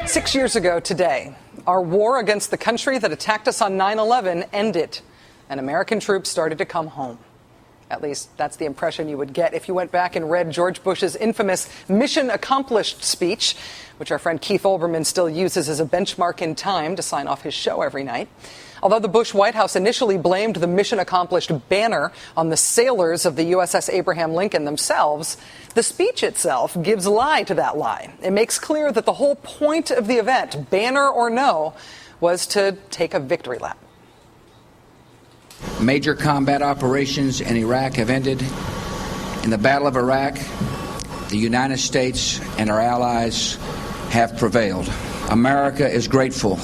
6 years ago today, our war against the country that attacked us on 9/11 ended, and American troops started to come home. At least that's the impression you would get if you went back and read George Bush's infamous Mission Accomplished speech, which our friend Keith Olbermann still uses as a benchmark in time to sign off his show every night. Although the Bush White House initially blamed the Mission Accomplished banner on the sailors of the USS Abraham Lincoln themselves, the speech itself gives lie to that lie. It makes clear that the whole point of the event, banner or no, was to take a victory lap. Major combat operations in Iraq have ended. In the Battle of Iraq, the United States and our allies have prevailed. America is grateful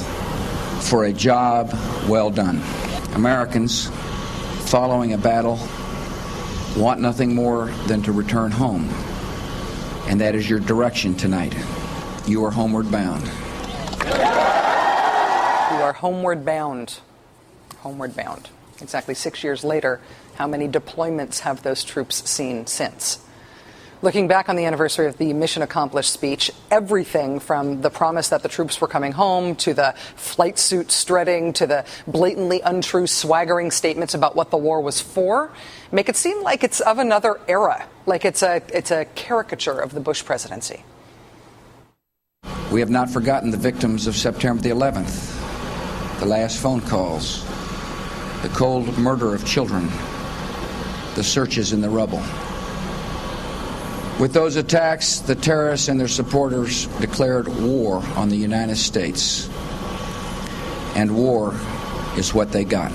for a job well done. Americans, following a battle, want nothing more than to return home. And that is your direction tonight. You are homeward bound. You are homeward bound. Homeward bound. Exactly 6 years later, how many deployments have those troops seen since? Looking back on the anniversary of the Mission Accomplished speech, everything from the promise that the troops were coming home to the flight suit strutting to the blatantly untrue swaggering statements about what the war was for make it seem like it's of another era, like it's a caricature of the Bush presidency. We have not forgotten the victims of September the 11th, the last phone calls, the cold murder of children, the searches in the rubble. With those attacks, the terrorists and their supporters declared war on the United States. And war is what they got.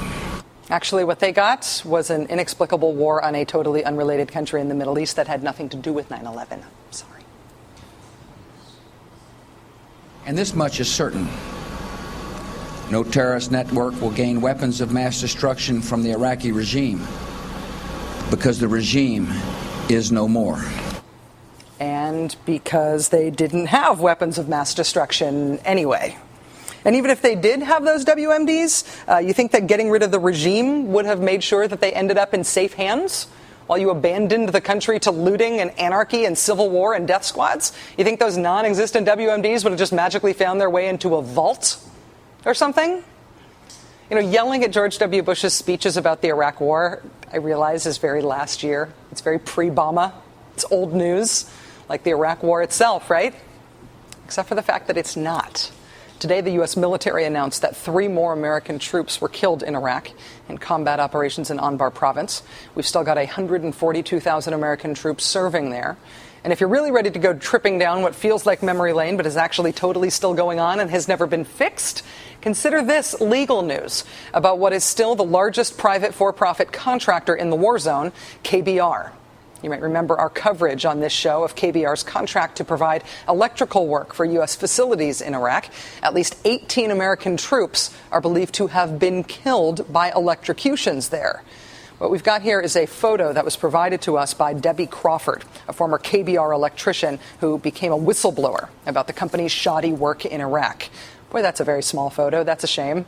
Actually, what they got was an inexplicable war on a totally unrelated country in the Middle East that had nothing to do with 9/11. Sorry. And this much is certain. No terrorist network will gain weapons of mass destruction from the Iraqi regime, because the regime is no more. And because they didn't have weapons of mass destruction anyway. And even if they did have those WMDs, you think that getting rid of the regime would have made sure that they ended up in safe hands while you abandoned the country to looting and anarchy and civil war and death squads? You think those non-existent WMDs would have just magically found their way into a vault or something? You know, yelling at George W. Bush's speeches about the Iraq War, I realize, is very last year. It's very pre-Obama. It's old news, like the Iraq War itself, right? Except for the fact that it's not. Today, the U.S. military announced that 3 more American troops were killed in Iraq in combat operations in Anbar province. We've still got 142,000 American troops serving there. And if you're really ready to go tripping down what feels like memory lane but is actually totally still going on and has never been fixed, consider this legal news about what is still the largest private for-profit contractor in the war zone, KBR. You might remember our coverage on this show of KBR's contract to provide electrical work for U.S. facilities in Iraq. At least 18 American troops are believed to have been killed by electrocutions there. What we've got here is a photo that was provided to us by Debbie Crawford, a former KBR electrician who became a whistleblower about the company's shoddy work in Iraq. Boy, that's a very small photo. That's a shame.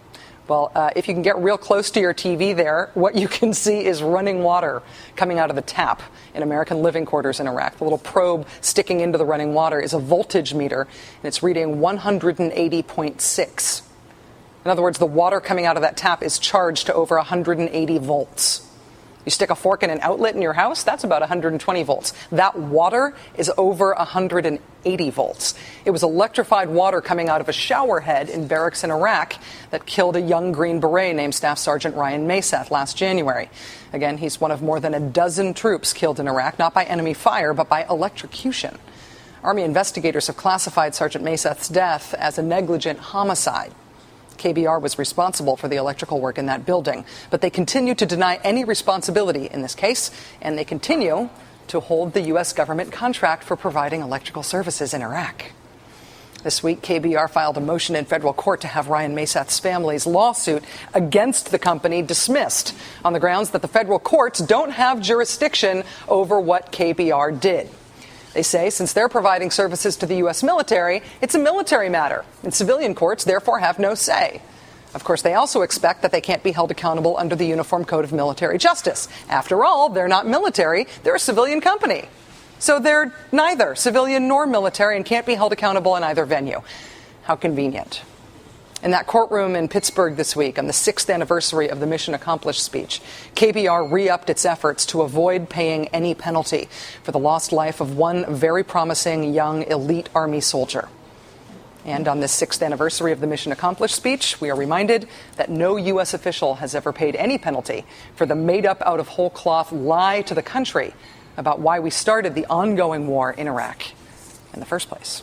Well, if you can get real close to your TV there, what you can see is running water coming out of the tap in American living quarters in Iraq. The little probe sticking into the running water is a voltage meter, and it's reading 180.6. In other words, the water coming out of that tap is charged to over 180 volts. You stick a fork in an outlet in your house, that's about 120 volts. That water is over 180 volts. It was electrified water coming out of a shower head in barracks in Iraq that killed a young Green Beret named Staff Sergeant Ryan Maseth last January. Again, he's one of more than a dozen troops killed in Iraq, not by enemy fire, but by electrocution. Army investigators have classified Sergeant Maseth's death as a negligent homicide. KBR was responsible for the electrical work in that building, but they continue to deny any responsibility in this case, and they continue to hold the U.S. government contract for providing electrical services in Iraq. This week, KBR filed a motion in federal court to have Ryan Maseth's family's lawsuit against the company dismissed on the grounds that the federal courts don't have jurisdiction over what KBR did. They say since they're providing services to the U.S. military, it's a military matter, and civilian courts therefore have no say. Of course, they also expect that they can't be held accountable under the Uniform Code of Military Justice. After all, they're not military, they're a civilian company. So they're neither civilian nor military and can't be held accountable in either venue. How convenient. In that courtroom in Pittsburgh this week, on the 6th anniversary of the Mission Accomplished speech, KBR re-upped its efforts to avoid paying any penalty for the lost life of one very promising young elite Army soldier. And on this 6th anniversary of the Mission Accomplished speech, we are reminded that no U.S. official has ever paid any penalty for the made-up out-of-whole-cloth lie to the country about why we started the ongoing war in Iraq in the first place.